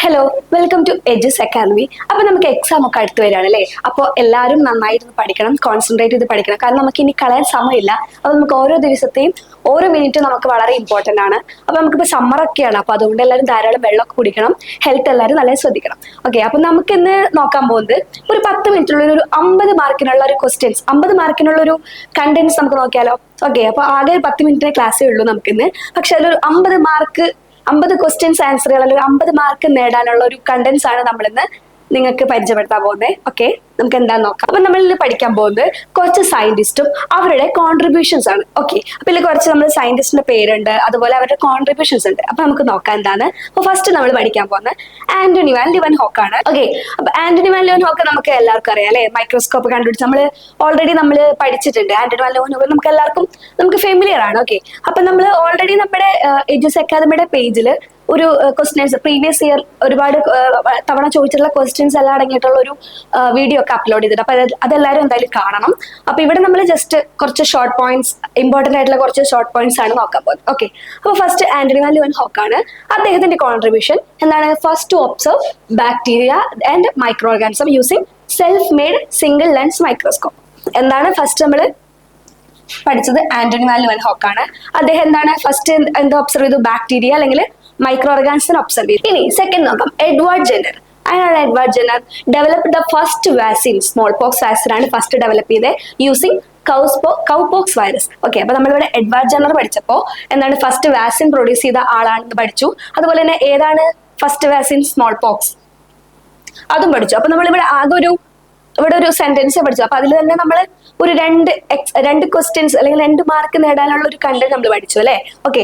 Hello, welcome to Aegis academy. അപ്പൊ നമുക്ക് exam ഒക്കെ അടുത്ത് വരികയാണല്ലേ. അപ്പോൾ എല്ലാവരും നന്നായിട്ട് പഠിക്കണം, കോൺസെൻട്രേറ്റ് ചെയ്ത് പഠിക്കണം. കാരണം നമുക്ക് ഇനി കളയാൻ സമയമില്ല. അപ്പൊ നമുക്ക് ഓരോ ദിവസത്തെയും ഓരോ മിനിറ്റും നമുക്ക് വളരെ ഇമ്പോർട്ടന്റ് ആണ്. അപ്പൊ നമുക്കിപ്പോൾ സമ്മർ ഒക്കെയാണ്. അപ്പൊ അതുകൊണ്ട് എല്ലാവരും ധാരാളം വെള്ളമൊക്കെ കുടിക്കണം, ഹെൽത്ത് എല്ലാവരും നല്ല ശ്രദ്ധിക്കണം. ഓക്കെ, അപ്പൊ നമുക്ക് ഇന്ന് നോക്കാൻ പോകുന്നത് ഒരു 10 മിനിറ്റുള്ള ഒരു 50 മാർക്കിനുള്ള ഒരു ക്വസ്റ്റ്യൻസ്, 50 മാർക്കിനുള്ള ഒരു കണ്ടന്റ്സ് നമുക്ക് നോക്കിയാലോ. ഓക്കെ, അപ്പൊ ആകെ 10 മിനിറ്റിനെ ക്ലാസ്സേ ഉള്ളൂ നമുക്കിന്ന്. പക്ഷെ അതിലൊരു 50 ക്വസ്റ്റ്യൻസ് ആൻസർ ചെയ്യാൻ, അല്ലെങ്കിൽ 50 മാർക്ക് നേടാനുള്ള ഒരു കണ്ടന്റ്സ് ആണ് നമ്മളിന്ന് നിങ്ങൾക്ക് പരിചയപ്പെടുത്താൻ പോകുന്നത്. ഓക്കെ, നമുക്ക് എന്താന്ന് നോക്കാം. അപ്പൊ നമ്മൾ ഇന്ന് പഠിക്കാൻ പോകുന്നത് കുറച്ച് സയന്റിസ്റ്റും അവരുടെ കോൺട്രിബ്യൂഷൻസ് ആണ്. ഓക്കെ, അപ്പൊ ഇതിൽ കുറച്ച് നമ്മൾ സയന്റിസ്റ്റിന്റെ പേരുണ്ട്, അതുപോലെ അവരുടെ കോൺട്രിബ്യൂഷൻസ് ഉണ്ട്. അപ്പൊ നമുക്ക് നോക്കാം എന്താണ്. അപ്പൊ ഫസ്റ്റ് നമ്മൾ പഠിക്കാൻ പോകുന്നത് ആന്റണി വാൻ ലിവൻഹോക്ക് ആണ്. ഓക്കെ, അപ്പൊ ആന്റണി വാൻ ലിവൻഹോക്ക് നമുക്ക് എല്ലാവർക്കും അറിയാം അല്ലെ. മൈക്രോസ്കോപ്പ് കണ്ടുപിടിച്ച് നമ്മൾ ഓൾറെഡി നമ്മൾ പഠിച്ചിട്ടുണ്ട്. ആന്റണി വാൻ ലിവൻഹോക്ക് നമുക്ക് ഫെമിലിയർ ആണ്. ഓക്കെ, അപ്പൊ നമ്മൾ ഓൾറെഡി നമ്മുടെ എജസ് അക്കാദമിയുടെ പേജിൽ ഒരു ക്വസ്റ്റ്യൻസ് പ്രീവിയസ് ഇയർ ഒരുപാട് തവണ ചോദിച്ചിട്ടുള്ള ക്വസ്റ്റ്യൻസ് എല്ലാം അടങ്ങിയിട്ടുള്ള ഒരു വീഡിയോ ഒക്കെ അപ്ലോഡ് ചെയ്തിട്ട്, അപ്പൊ അതെല്ലാവരും എന്തായാലും കാണണം. അപ്പൊ ഇവിടെ നമ്മൾ ജസ്റ്റ് കുറച്ച് ഷോർട്ട് പോയിന്റ്സ്, ഇമ്പോർട്ടന്റ് ആയിട്ടുള്ള കുറച്ച് ഷോർട്ട് പോയിന്റ്സ് ആണ് നോക്കാൻ പോകുന്നത്. ഓക്കെ, അപ്പൊ ഫസ്റ്റ് ആന്റണി വാൻ ലിവൻഹോക്ക് ആണ്. അദ്ദേഹത്തിന്റെ കോൺട്രിബ്യൂഷൻ എന്താണ്? First to observe bacteria and micro organism using self made single lens microscope. എന്താണ് ഫസ്റ്റ് നമ്മൾ പഠിച്ചത്? ആന്റണി വാൻ ലിവൻഹോക്ക് ആണ്. അദ്ദേഹം എന്താണ് ഫസ്റ്റ് എന്താ ഒബ്സർവ് ചെയ്തു? ബാക്ടീരിയ അല്ലെങ്കിൽ മൈക്രോ ഓർഗാനിസം ഒബ്സർവ് ചെയ്തു. ഇനി സെക്കൻഡ് നോക്കാം, എഡ്വേർഡ് ജെന്നർ. അതിനാണ് Edward Jenner developed the first vaccine, small pox vaccine ആണ് ഫസ്റ്റ് ഡെവലപ്പ് ചെയ്തത് യൂസിങ് കൗപോക്സ് വൈറസ്. ഓക്കെ, അപ്പൊ നമ്മളിവിടെ എഡ്വേർഡ് ജെന്നർ പഠിച്ചപ്പോൾ എന്താണ് ഫസ്റ്റ് വാക്സിൻ പ്രൊഡ്യൂസ് ചെയ്ത ആളാണെന്ന് പഠിച്ചു. അതുപോലെ തന്നെ ഏതാണ് ഫസ്റ്റ് വാക്സിൻ? സ്മോൾ പോക്സ്, അതും പഠിച്ചു. അപ്പൊ നമ്മളിവിടെ ആകെ ഇവിടെ ഒരു സെന്റൻസ് പഠിച്ചു. അപ്പൊ അതിൽ തന്നെ നമ്മൾ ഒരു രണ്ട് ക്വസ്റ്റ്യൻസ് അല്ലെങ്കിൽ 2 മാർക്ക് നേടാനുള്ള ഒരു കണ്ടന്റ് നമ്മൾ പഠിച്ചു അല്ലെ. ഓക്കെ,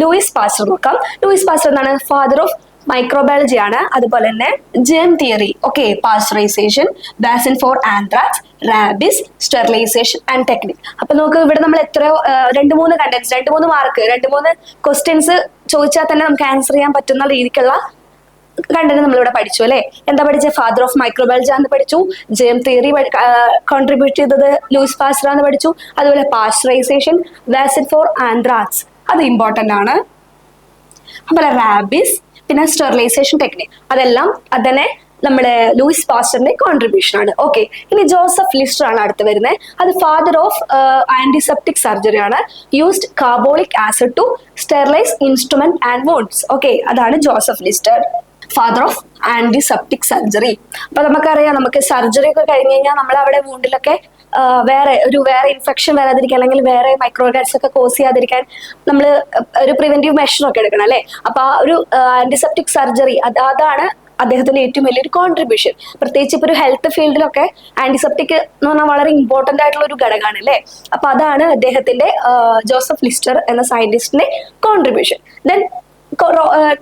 ലൂയിസ് പാസ്റ്റർ നോക്കാം. ലൂയിസ് പാസ്റ്റർ എന്താണ്? ഫാദർ ഓഫ് മൈക്രോബയോളജി ആണ്. അതുപോലെ തന്നെ germ theory, okay, pasteurization, vaccine for anthrax, rabies, sterilization and technique. അപ്പൊ നമുക്ക് ഇവിടെ നമ്മൾ എത്രയോ 2-3 കണ്ടന്റ്സ്, 2-3 മാർക്ക്, 2-3 ക്വസ്റ്റ്യൻസ് ചോദിച്ചാൽ തന്നെ നമുക്ക് ആൻസർ ചെയ്യാൻ പറ്റുന്ന രീതിക്കുള്ള കണ്ടന്റ് നമ്മളിവിടെ പഠിച്ചു അല്ലെ. എന്താ പഠിച്ചത്? ഫാദർ ഓഫ് മൈക്രോബയോളജി ആണെന്ന് പഠിച്ചു, ജേം തിയറി കോൺട്രിബ്യൂട്ട് ചെയ്തത് ലൂയിസ് പാസ്റ്റർ ആണെന്ന് പഠിച്ചു, അതുപോലെ പാസ്ചറൈസേഷൻ, വാക്സിൻ ഫോർ ആന്ത്രാക്സ് അത് ഇമ്പോർട്ടന്റ് ആണ്, അതുപോലെ റാബിസ്, പിന്നെ സ്റ്റെറിലൈസേഷൻ ടെക്നിക് അതെല്ലാം അതന്നെ നമ്മുടെ ലൂയിസ് പാസ്റ്ററിന്റെ കോൺട്രിബ്യൂഷൻ ആണ്. ഓക്കെ, ഇനി ജോസഫ് ലിസ്റ്റർ ആണ് അടുത്ത് വരുന്നത്. അത് ഫാദർ ഓഫ് ആന്റിസെപ്റ്റിക് സർജറി ആണ്. Used carbolic acid to sterilise instrument and wounds. Okay, അതാണ് Joseph Lister, father of antiseptic surgery. അപ്പൊ നമുക്കറിയാം, നമുക്ക് സർജറി ഒക്കെ കഴിഞ്ഞ് കഴിഞ്ഞാൽ നമ്മൾ അവിടെ വൂണ്ടിലൊക്കെ വേറെ ഇൻഫെക്ഷൻ വരാതിരിക്കാൻ, അല്ലെങ്കിൽ വേറെ മൈക്രോ ഓർഗാനിസം ഒക്കെ കോസ് ചെയ്യാതിരിക്കാൻ നമ്മൾ ഒരു പ്രിവെന്റീവ് മെഷർ ഒക്കെ എടുക്കണം അല്ലെ. അപ്പൊ ആ ഒരു ആന്റിസെപ്റ്റിക് സർജറി അതാണ് അദ്ദേഹത്തിന്റെ ഏറ്റവും വലിയൊരു കോൺട്രിബ്യൂഷൻ. പ്രത്യേകിച്ച് ഇപ്പൊ ഒരു ഹെൽത്ത് ഫീൽഡിലൊക്കെ ആന്റിസെപ്റ്റിക് എന്ന് പറഞ്ഞാൽ വളരെ ഇമ്പോർട്ടന്റ് ആയിട്ടുള്ള ഒരു ഘടകമാണ് അല്ലെ. അപ്പൊ അതാണ് അദ്ദേഹത്തിന്റെ ജോസഫ് ലിസ്റ്റർ എന്ന സയന്റിസ്റ്റിന്റെ കോൺട്രിബ്യൂഷൻ. ദെൻ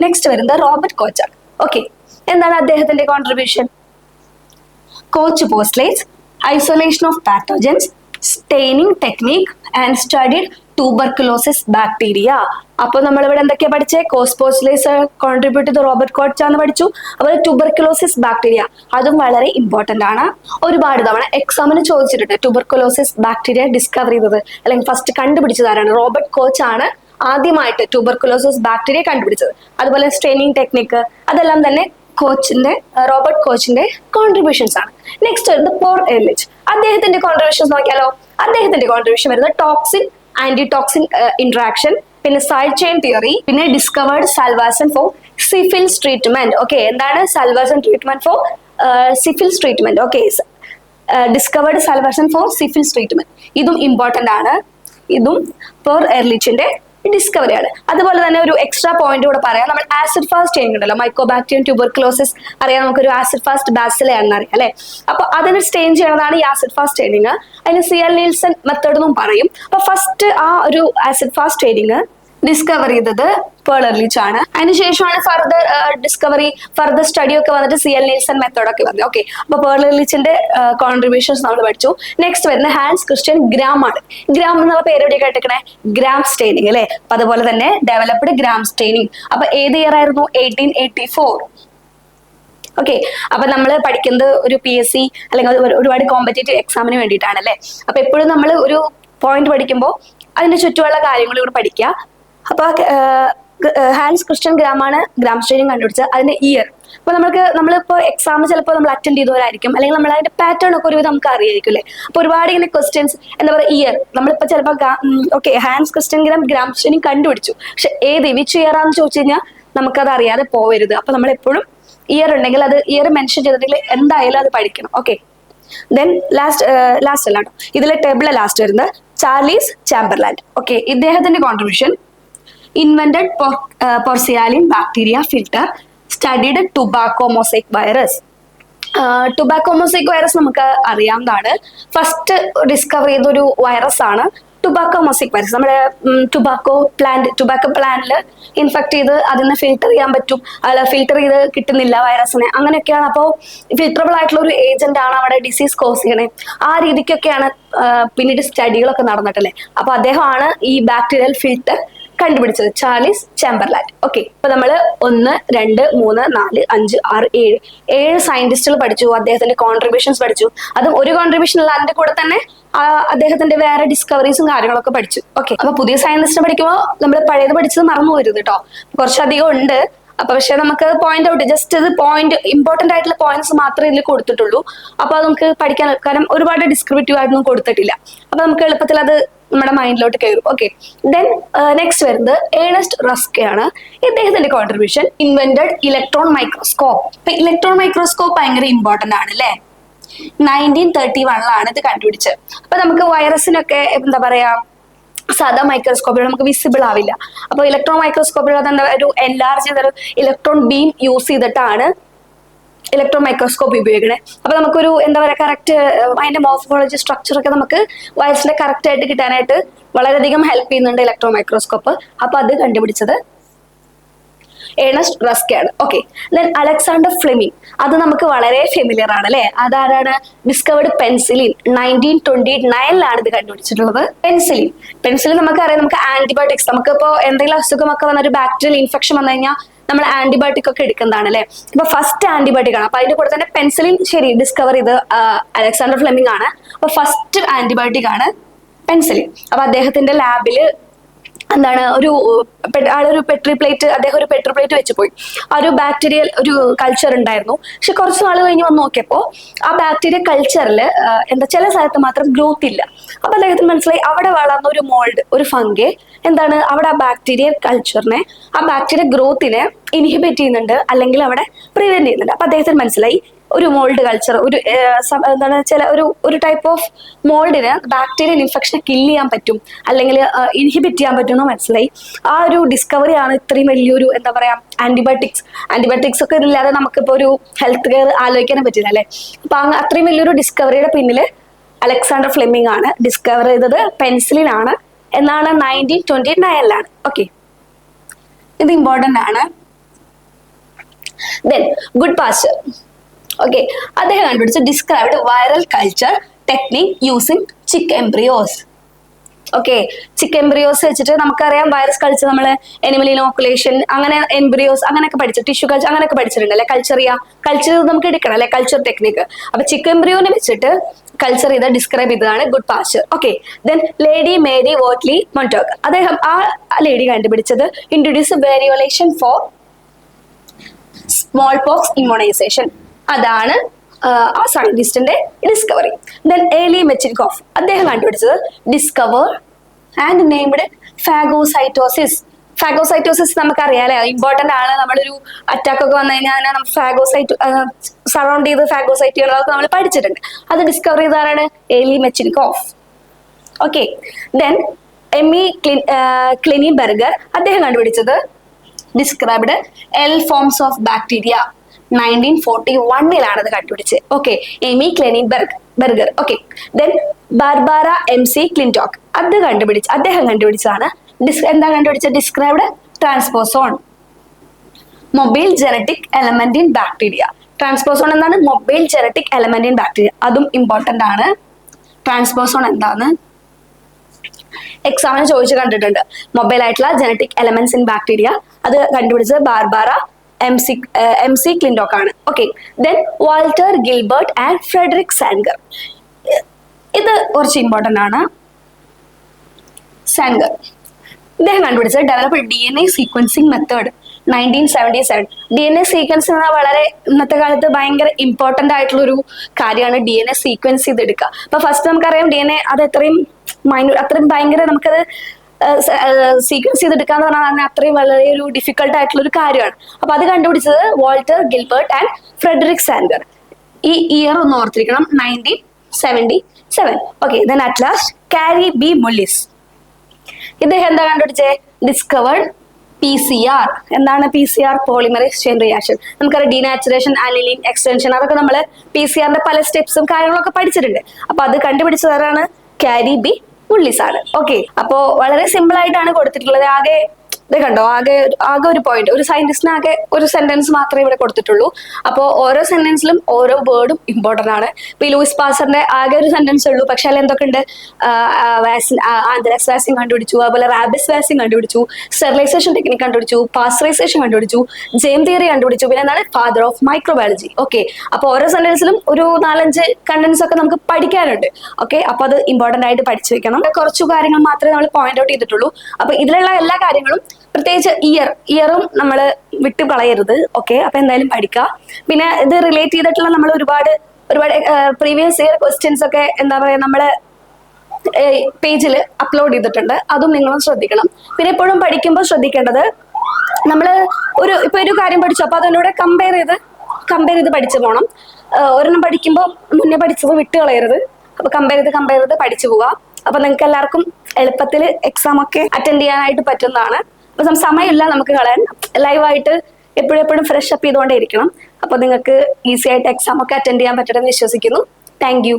നെക്സ്റ്റ് വരുന്നത് റോബർട്ട് കോച്ച് ആണ്. ഓക്കെ, എന്താണ് അദ്ദേഹത്തിന്റെ contribution? Coach postulates isolation of pathogens, staining technique and studied tuberculosis bacteria. അപ്പൊ നമ്മളിവിടെ എന്തൊക്കെയാ പഠിച്ചത്? കോസ്പോസ്ലേസ് കോൺട്രിബ്യൂട്ട് ചെയ്ത് റോബർട്ട് കോച്ച് ആണ് പഠിച്ചു. അതുപോലെ ട്യൂബർക്കുലോസിസ് ബാക്ടീരിയ അതും വളരെ ഇമ്പോർട്ടന്റ് ആണ്. ഒരുപാട് തവണ എക്സാമിന് ചോദിച്ചിട്ടുണ്ട്. ട്യൂബർക്കുലോസിസ് ബാക്ടീരിയ ഡിസ്കവർ ചെയ്തത് അല്ലെങ്കിൽ ഫസ്റ്റ് കണ്ടുപിടിച്ചത് ആരാണ്? റോബർട്ട് കോച്ച് ആണ് ആദ്യമായിട്ട് ട്യൂബർക്കുലോസിസ് ബാക്ടീരിയ കണ്ടുപിടിച്ചത്. അതുപോലെ സ്ട്രെയിനിങ് ടെക്നിക്ക് അതെല്ലാം തന്നെ റോബർട്ട് കോച്ചിന്റെ കോൺട്രിബ്യൂഷൻസ് ആണ്. നെക്സ്റ്റ് വരുന്നത് പോൾ എർലിച്ച്. അദ്ദേഹത്തിന്റെ കോൺട്രിബ്യൂഷൻസ് നോക്കിയാലോ. അദ്ദേഹത്തിന്റെ കോൺട്രിബ്യൂഷൻ വരുന്നത് ടോക്സിൻ ആന്റിടോക്സിൻ ഇന്ററാക്ഷൻ, പിന്നെ സൈഡ് ചെയിൻ തിയറി, പിന്നെ discovered salvarsan for syphilis treatment. Okay, എന്താണ് salvarsan treatment for syphilis treatment? Okay, discovered salvarsan for syphilis treatment ഇതും ഇമ്പോർട്ടന്റ് ആണ്. ഇതും പോൾ എർലിച്ചിന്റെ ഡിസ്കവറി ആണ്. അതുപോലെ തന്നെ ഒരു എക്സ്ട്രാ പോയിന്റ് കൂടെ പറയാം. നമ്മൾ ആസിഡ് ഫാസ്റ്റ് സ്റ്റെയിനിങ് ഉണ്ടല്ലോ, മൈക്കോബാക്ടീരിയം ട്യൂബർക്കുലോസിസ് അറിയാം, നമുക്കൊരു ആസിഡ് ഫാസ്റ്റ് ബാസിലാണെന്ന് അറിയാം അല്ലെ. അപ്പൊ അതിന് സ്റ്റെയിൻ ചെയ്യുന്നതാണ് ഈ ആസിഡ് ഫാസ്റ്റ് സ്റ്റെയിനിങ്. അതിന് സിഎൽ നീൽസൺ മെത്തേഡ് എന്നും പറയും. അപ്പൊ ഫസ്റ്റ് ആ ഒരു ആസിഡ് ഫാസ്റ്റ് സ്റ്റെയിനിങ് ഡിസ്കവർ ചെയ്തത് പോൾ എർലിച്ച് ആണ്. അതിനുശേഷമാണ് ഫർദർ സ്റ്റഡി ഒക്കെ വന്നിട്ട് സിഎൽ നീൽസൺ മെത്തേഡ് ഒക്കെ വന്നത്. ഓക്കെ, അപ്പൊ പോൾ എർലിച്ചിന്റെ കോൺട്രിബ്യൂഷൻസ് നമ്മൾ പഠിച്ചു. നെക്സ്റ്റ് വരുന്ന ഹാൻസ് ക്രിസ്ത്യൻ ഗ്രാം ആണ്. ഗ്രാം എന്നുള്ള പേര് എവിടെ കേട്ടിക്കണേ? ഗ്രാം സ്റ്റെയിനിങ് അല്ലെ. അപ്പൊ അതുപോലെ തന്നെ ഡെവലപ്ഡ് ഗ്രാം സ്റ്റെയിനിങ്. അപ്പൊ ഏത് ഇയർ ആയിരുന്നു? 1884. ഓക്കെ, അപ്പൊ നമ്മൾ പഠിക്കുന്നത് ഒരു PSC അല്ലെങ്കിൽ ഒരുപാട് കോമ്പറ്റേറ്റീവ് എക്സാമിന് വേണ്ടിയിട്ടാണ് അല്ലെ. അപ്പൊ എപ്പോഴും നമ്മൾ ഒരു പോയിന്റ് പഠിക്കുമ്പോൾ അതിന്റെ ചുറ്റുമുള്ള കാര്യങ്ങൾ കൂടെ പഠിക്കുക. അപ്പൊ ഹാൻസ് ക്രിസ്റ്റ്യൻ ഗ്രാമാണ് ഗ്രാം സ്റ്റെയിനിങ് കണ്ടുപിടിച്ചത്. അതിന്റെ ഇയർ അപ്പൊ നമ്മളിപ്പോ എക്സാം ചിലപ്പോൾ നമ്മൾ അറ്റൻഡ് ചെയ്തവരായിരിക്കും, അല്ലെങ്കിൽ നമ്മൾ അതിന്റെ പാറ്റേൺ ഒക്കെ ഒരുവിധം നമുക്ക് അറിയായിരിക്കും അല്ലേ. അപ്പൊ ഒരുപാട് ഇങ്ങനെ ക്വസ്റ്റ്യൻസ് എന്താ പറയുക, ഇയർ നമ്മളിപ്പോ ചിലപ്പോൾ okay Hans Christian Gram staining കണ്ടുപിടിച്ചു, പക്ഷെ ഏത് വിച്ച് ഇയർ ആണെന്ന് ചോദിച്ചു കഴിഞ്ഞാൽ നമുക്കത് അറിയാതെ പോവരുത്. അപ്പൊ നമ്മൾ എപ്പോഴും ഇയർ ഉണ്ടെങ്കിൽ അത് ഇയർ മെൻഷൻ ചെയ്തിട്ടുണ്ടെങ്കിൽ എന്തായാലും അത് പഠിക്കണം. ഓക്കെ, ദെൻ ലാസ്റ്റ് അല്ലാട്ടോ ഇതിലെ ടേബിളിലെ ലാസ്റ്റ് വരുന്നത് ചാർലീസ് ചാമ്പർലാൻഡ്. ഓക്കെ, ഇദ്ദേഹത്തിന്റെ contribution invented porcelain bacteria filter, studied tobacco mosaic virus. Tobacco mosaic virus നമുക്ക് അറിയാവുന്നതാണ്. ഫസ്റ്റ് ഡിസ്കവർ ചെയ്തൊരു വൈറസ് ആണ് ടുബാക്കോ മൊസൈക് വൈറസ്. നമ്മുടെ ടുബാക്കോ പ്ലാന്റിൽ ഇൻഫെക്ട് ചെയ്ത് അതിന് ഫിൽട്ടർ ചെയ്യാൻ പറ്റും, അല്ല ഫിൽട്ടർ ചെയ്ത് കിട്ടുന്നില്ല വൈറസിനെ, അങ്ങനെയൊക്കെയാണ്. അപ്പോൾ ഫിൽട്ടറബിൾ ആയിട്ടുള്ള ഒരു ഏജന്റ് ആണ് അവിടെ ഡിസീസ് കോസ് ചെയ്യണേ. ആ രീതിക്കൊക്കെയാണ് പിന്നീട് സ്റ്റഡികളൊക്കെ നടന്നിട്ടല്ലേ. അപ്പൊ അദ്ദേഹമാണ് ഈ ബാക്ടീരിയൽ ഫിൽട്ടർ കണ്ടുപിടിച്ചത്, ചാർലീസ് ചാമ്പർലാൻഡ്. ഓക്കെ, ഇപ്പൊ നമ്മള് 1, 2, 3, 4, 5, 6, 7 സയന്റിസ്റ്റുകൾ പഠിച്ചു, അദ്ദേഹത്തിന്റെ കോൺട്രിബ്യൂഷൻസ് പഠിച്ചു. അതും ഒരു കോൺട്രിബ്യൂഷൻ അല്ല, അതിന്റെ കൂടെ തന്നെ അദ്ദേഹത്തിന്റെ വേറെ ഡിസ്കവറീസും കാര്യങ്ങളൊക്കെ പഠിച്ചു. ഓക്കെ, അപ്പൊ പുതിയ സയന്റിസ്റ്റ് പഠിക്കുമ്പോൾ നമ്മൾ പഴയത് പഠിച്ചത് മറന്നു പോരുത് കേട്ടോ. കുറച്ചധികം ഉണ്ട്. അപ്പൊ പക്ഷെ നമുക്ക് പോയിന്റ് ഔട്ട് ജസ്റ്റ് ഇത് ഇമ്പോർട്ടന്റ് ആയിട്ടുള്ള പോയിന്റ്സ് മാത്രമേ ഇതിൽ കൊടുത്തിട്ടുള്ളൂ. അപ്പൊ അത് നമുക്ക് പഠിക്കാൻ, കാരണം ഒരുപാട് ഡിസ്ക്രിപ്റ്റീവ് ആയിട്ടൊന്നും കൊടുത്തിട്ടില്ല. അപ്പൊ നമുക്ക് എളുപ്പത്തിൽ അത് നമ്മുടെ മൈൻഡിലോട്ട് കയറും. ഓക്കെ, ദെൻ നെക്സ്റ്റ് വരുന്നത് ഏണസ്റ്റ് റസ്കെ ആണ്. ഇദ്ദേഹത്തിന്റെ കോൺട്രിബ്യൂഷൻ ഇൻവെന്റഡ് ഇലക്ട്രോൺ മൈക്രോസ്കോപ്പ്. ഇപ്പൊ ഇലക്ട്രോൺ മൈക്രോസ്കോപ്പ് ഭയങ്കര ഇമ്പോർട്ടന്റ് ആണ് അല്ലെ. 1931 ഇത് കണ്ടുപിടിച്ചത്. അപ്പൊ നമുക്ക് വൈറസിനൊക്കെ എന്താ പറയാ സാധാ മൈക്രോസ്കോപ്പിൽ നമുക്ക് വിസിബിൾ ആവില്ല. അപ്പൊ ഇലക്ട്രോൺ മൈക്രോസ്കോപ്പിൽ അതെന്താ ഒരു എൻലാർജ് ചെയ്തൊരു ഇലക്ട്രോൺ ബീം യൂസ് ചെയ്തിട്ടാണ് ഇലക്ട്രോൺ മൈക്രോസ്കോപ്പ് ഉപയോഗിക്കണേ. അപ്പൊ നമുക്കൊരു എന്താ പറയാ കറക്റ്റ് അതിന്റെ മോർഫോളജി സ്ട്രക്ചർ ഒക്കെ നമുക്ക് വൈറസിന്റെ കറക്റ്റ് ആയിട്ട് കിട്ടാനായിട്ട് വളരെയധികം ഹെൽപ്പ് ചെയ്യുന്നുണ്ട് ഇലക്ട്രോൺ മൈക്രോസ്കോപ്പ്. അപ്പൊ അത് കണ്ടുപിടിച്ചത് ഏണസ്റ്റ് റസ്കെ ആണ്. ഓക്കെ, ദെൻ അലക്സാണ്ടർ ഫ്ലെമിംഗ്, അത് നമുക്ക് വളരെ ഫെമിലിയർ ആണ് അല്ലെ. അതാരാണ്? Discovered penicillin. 1929 ഇത് കണ്ടുപിടിച്ചിട്ടുള്ളത്. പെൻസിലിൻ നമുക്കറിയാം, നമുക്ക് ആന്റിബയോട്ടിക്സ്, നമുക്കിപ്പോ എന്തെങ്കിലും അസുഖമൊക്കെ വന്ന ഒരു ബാക്ടീരിയൽ ഇൻഫെക്ഷൻ വന്നു കഴിഞ്ഞാൽ നമ്മൾ ആന്റിബയോട്ടിക് ഒക്കെ എടുക്കുന്നതാണ് അല്ലെ. ഇപ്പൊ ഫസ്റ്റ് ആന്റിബയോട്ടിക് ആണ്. അപ്പൊ അതിന്റെ കൂടെ തന്നെ പെൻസിലിൻ ശരി ഡിസ്കവർ ചെയ്ത് അലക്സാണ്ടർ ഫ്ലെമിംഗ് ആണ്. അപ്പൊ ഫസ്റ്റ് ആന്റിബയോട്ടിക് ആണ് പെൻസിലിൻ. അപ്പൊ അദ്ദേഹത്തിന്റെ ലാബില് എന്താണ് അദ്ദേഹം ഒരു പെട്രി പ്ലേറ്റ് വെച്ച് പോയി. ആ ഒരു ബാക്ടീരിയൽ ഒരു കൾച്ചർ ഉണ്ടായിരുന്നു. പക്ഷെ കുറച്ച് നാൾ കഴിഞ്ഞ് വന്ന് നോക്കിയപ്പോ ആ ബാക്ടീരിയ കൾച്ചറിൽ ചില സ്ഥലത്ത് മാത്രം ഗ്രോത്ത് ഇല്ല. അപ്പൊ അദ്ദേഹത്തിന് മനസ്സിലായി അവിടെ വളർന്ന ഒരു മോൾഡ്, ഒരു ഫംഗെ അവിടെ ആ ബാക്ടീരിയൽ കൾച്ചറിനെ, ആ ബാക്ടീരിയ ഗ്രോത്തിനെ ഇൻഹിബിറ്റ് ചെയ്യുന്നുണ്ട്, അല്ലെങ്കിൽ അവിടെ പ്രിവെന്റ് ചെയ്യുന്നുണ്ട്. അപ്പൊ അദ്ദേഹത്തിന് മനസ്സിലായി ഒരു മോൾഡ് കൾച്ചർ, ഒരു ടൈപ്പ് ഓഫ് മോൾഡിന് ബാക്ടീരിയൽ ഇൻഫെക്ഷനെ കില്ല് ചെയ്യാൻ പറ്റും, അല്ലെങ്കിൽ ഇൻഹിബിറ്റ് ചെയ്യാൻ പറ്റും എന്ന് മനസ്സിലായി. ആ ഒരു ഡിസ്കവറി ആണ് ഇത്രയും വലിയൊരു എന്താ പറയാ ആന്റിബയോട്ടിക്സ് ഒക്കെ ഇല്ലാതെ നമുക്കിപ്പോ ഒരു ഹെൽത്ത് കെയർ ആലോചിക്കാനും പറ്റില്ല അല്ലെ. അപ്പൊ അത്രയും വലിയൊരു ഡിസ്കവറിയുടെ പിന്നില് അലക്സാണ്ടർ ഫ്ലെമിംഗ് ആണ്. ഡിസ്കവർ ചെയ്തത് പെൻസിലിൻ ആണ് എന്നാണ് 1929. ഓക്കെ, ഇത് ഇമ്പോർട്ടന്റ് ആണ്. Then good Pasteur. ഓക്കെ, അദ്ദേഹം കണ്ടുപിടിച്ച described viral culture technique using chick embryos. Okay, chick embryos വെച്ചിട്ട് നമുക്കറിയാം വൈറസ് കൾച്ചർ, നമ്മൾ എനിമൽ ഇനോക്കുലേഷൻ, അങ്ങനെ എംബ്രിയോസ് അങ്ങനെയൊക്കെ പഠിച്ചു, ടിഷ്യൂ കൾച്ചർ അങ്ങനെയൊക്കെ പഠിച്ചിട്ടുണ്ട് അല്ലെ. കൾച്ചർ നമുക്ക് എടുക്കണം അല്ലെ, കൾച്ചർ ടെക്നിക്ക്. അപ്പൊ ചിക്ക് എംബ്രിയോനെ വെച്ചിട്ട് കൾച്ചർ ചെയ്ത് ഡിസ്ക്രൈബ് ചെയ്തതാണ് good Pasteur. Okay, then lady Mary Wortley Montagu, അദ്ദേഹം ആ ലേഡി കണ്ടുപിടിച്ചത് introduce variolation for small pox immunisation. അതാണ് ആ സയന്റിസ്റ്റിന്റെ ഡിസ്കവറി. ദെൻ ഏലി മെച്ചിൻകോഫ്, അദ്ദേഹം കണ്ടുപിടിച്ചത് discover and named phagocytosis. Phagocytosis നമുക്കറിയാലേ, ഇമ്പോർട്ടന്റ് ആണ്. നമ്മളൊരു അറ്റാക്ക് ഒക്കെ വന്നു കഴിഞ്ഞാൽ ഫാഗോസൈറ്റ് സറൗണ്ട് ചെയ്ത് ഫാഗോസൈറ്റുകളൊക്കെ നമ്മൾ പഠിച്ചിട്ടുണ്ട്. അത് ഡിസ്കവർ ചെയ്തതാണ് Elie Metchnikoff. Okay, then Emmy Klieneberger, അദ്ദേഹം കണ്ടുപിടിച്ചത് described L forms of bacteria. 1941 അത് കണ്ടുപിടിച്ചത്. Okay, Emmy Klieneberger. Okay, then Barbara MC Clintock, അദ്ദേഹം കണ്ടുപിടിച്ചതാണ് described transposon, mobile genetic element in bacteria. Transposon എന്താണ്? Mobile genetic element in bacteria. അതും important ആണ്. Transposon എന്താണ്? എക്സാമിന് ചോദിച്ചു കണ്ടിട്ടുണ്ട്. മൊബൈൽ ആയിട്ടുള്ള ജനറ്റിക് എലമെന്റ്സ് ഇൻ ബാക്ടീരിയ. അത് കണ്ടുപിടിച്ചത് ബാർബാര MC ക്ലിൻടോക്ക് ആണ്. Okay, then Walter Gilbert and Frederick Sanger. ഇത് കുറച്ച് ഇമ്പോർട്ടന്റ് ആണ്. സാൻഗർ ഇദ്ദേഹം കണ്ടുപിടിച്ചത് develop DNA sequencing method 1977. DNA sequence എന്ന വളരെ ഇന്നത്തെ കാലത്ത് ഭയങ്കര ഇമ്പോർട്ടന്റ് ആയിട്ടുള്ള ഒരു കാര്യമാണ് DNA സീക്വൻസ് ചെയ്തെടുക്കുക. അപ്പൊ ഫസ്റ്റ് നമുക്കറിയാം DNA അത് അത്രയും ഭയങ്കര നമുക്കത് സീക്വൻസ് ചെയ്തെടുക്കാന്ന് പറഞ്ഞാൽ അത്രയും വളരെ ഒരു ഡിഫിക്കൽട്ട് ആയിട്ടുള്ള ഒരു കാര്യമാണ്. അപ്പൊ അത് കണ്ടുപിടിച്ചത് Walter Gilbert and Frederick Sanger. ഈ ഇയർ ഒന്ന് ഓർത്തിരിക്കണം, 1977. Okay, then at last Kary B Mullis. ഇദ്ദേഹം എന്താ കണ്ടുപിടിച്ചത്? Discovered PCR. എന്താണ് PCR? Polymerise chain reaction. നമുക്കറിയാം ഡീനാച്ചുറേഷൻ, അനിലിൻ, എക്സ്റ്റൻഷൻ, അതൊക്കെ നമ്മൾ PCRന്റെ പല സ്റ്റെപ്സും കാര്യങ്ങളൊക്കെ പഠിച്ചിട്ടുണ്ട്. അപ്പൊ അത് കണ്ടുപിടിച്ചതാണ് കാരി ബി മുള്ളിസ് ആണ്. ഓക്കെ, അപ്പോ വളരെ സിമ്പിൾ ആയിട്ടാണ് കൊടുത്തിട്ടുള്ളത്. ആകെ ഇത് കണ്ടോ, ആകെ ഒരു പോയിന്റ്, ഒരു സയന്റിസ്റ്റിന് ആകെ ഒരു സെന്റൻസ് മാത്രമേ ഇവിടെ കൊടുത്തിട്ടുള്ളൂ. അപ്പോൾ ഓരോ സെന്റൻസിലും ഓരോ വേർഡും ഇമ്പോർട്ടന്റ് ആണ്. ഇപ്പൊ ഈ ലൂയിസ് പാസ്റ്ററിന്റെ ആകെ ഒരു സെന്റൻസ് ഉള്ളൂ, പക്ഷെ അതിൽ എന്തൊക്കെ ഉണ്ട്? ആന്ത്രാക്സ് വാക്സിൻ കണ്ടുപിടിച്ചു, അതുപോലെ റാബിസ് വാക്സിൻ കണ്ടുപിടിച്ചു, സ്റ്റെറിലൈസേഷൻ ടെക്നിക് കണ്ടുപിടിച്ചു, പാസ്റ്ററൈസേഷൻ കണ്ടുപിടിച്ചു, ജെയിം തിയറി കണ്ടുപിടിച്ചു, പിന്നെ എന്താണ്? Father of microbiology. ഓക്കെ, അപ്പൊ ഓരോ സെന്റൻസിലും ഒരു 4-5 കണ്ടന്റ്സ് ഒക്കെ നമുക്ക് പഠിക്കാനുണ്ട്. ഓക്കെ, അപ്പൊ അത് ഇമ്പോർട്ടന്റ് ആയിട്ട് പഠിച്ചു വെക്കണം. കുറച്ചു കാര്യങ്ങൾ മാത്രമേ നമ്മൾ പോയിന്റ് ഔട്ട് ചെയ്തിട്ടുള്ളൂ. അപ്പൊ ഇതിലുള്ള എല്ലാ കാര്യങ്ങളും, പ്രത്യേകിച്ച് ഇയറും നമ്മൾ വിട്ടു കളയരുത്. ഓക്കെ, അപ്പൊ എന്തായാലും പഠിക്കുക. പിന്നെ ഇത് റിലേറ്റ് ചെയ്തിട്ടുള്ള നമ്മൾ ഒരുപാട് പ്രീവിയസ് ഇയർ ക്വസ്റ്റ്യൻസ് ഒക്കെ എന്താ പറയാ നമ്മള് പേജിൽ അപ്ലോഡ് ചെയ്തിട്ടുണ്ട്. അതും നിങ്ങളും ശ്രദ്ധിക്കണം. പിന്നെ എപ്പോഴും പഠിക്കുമ്പോൾ ശ്രദ്ധിക്കേണ്ടത്, നമ്മള് ഇപ്പൊ ഒരു കാര്യം പഠിച്ചു, അപ്പൊ അതിനോട് കമ്പയർ ചെയ്ത് പഠിച്ചു പോകണം. ഒരെണ്ണം പഠിക്കുമ്പോൾ മുന്നേ പഠിച്ചത് വിട്ട് കളയരുത്. അപ്പൊ കമ്പയർ ചെയ്ത് പഠിച്ചു പോവുക. അപ്പൊ നിങ്ങൾക്ക് എല്ലാവർക്കും എളുപ്പത്തിൽ എക്സാം ഒക്കെ അറ്റൻഡ് ചെയ്യാനായിട്ട് പറ്റുന്നതാണ്. അപ്പൊ സമയമില്ല നമുക്ക് കളയാൻ. ലൈവായിട്ട് എപ്പോഴും ഫ്രഷ് അപ്പ് ചെയ്തുകൊണ്ടേ ഇരിക്കണം. അപ്പൊ നിങ്ങൾക്ക് ഈസി ആയിട്ട് എക്സാം ഒക്കെ അറ്റൻഡ് ചെയ്യാൻ പറ്റട്ടെ എന്ന് വിശ്വസിക്കുന്നു. Thank you.